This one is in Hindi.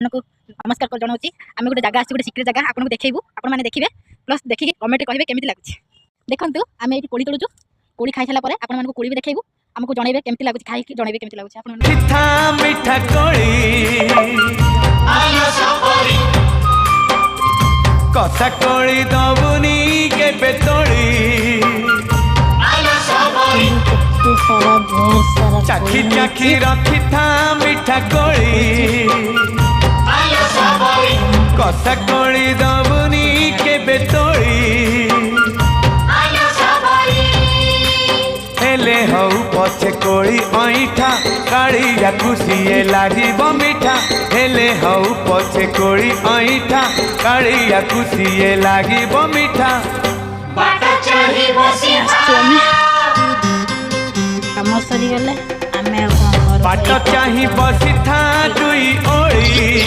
आपको नमस्कार कर जनाऊँ आम गोटे जगह आसी गोटे सिक्रेट जगह आपको देखू आपण मैंने देखिए प्लस देखिए कमेंट करेंगे केमी लगुच देखो आम ये कोड़ी तोड़ू कोड़ी खाई सारा आपण मानक कोड़ी भी देखू आमको जनइबे केमती लगुच खाई जनइबे केमती लगुच आपण मिठा कोड़ी कथा कोड़ी दबुनी के बेतोड़ी चाखी चाखी रखी था मिठा कोड़ी कथा कोड़ी दबुनी के बेतोड़ी हेले हऊ पछे कोड़ी ऐठा काड़िया खुशिए लागिब मीठा हेले हऊ पछे कोड़ी ऐठा काड़िया खुशिए लागिब मीठा काम सरीगले बाट चाही बसी था दुई ओड़ी।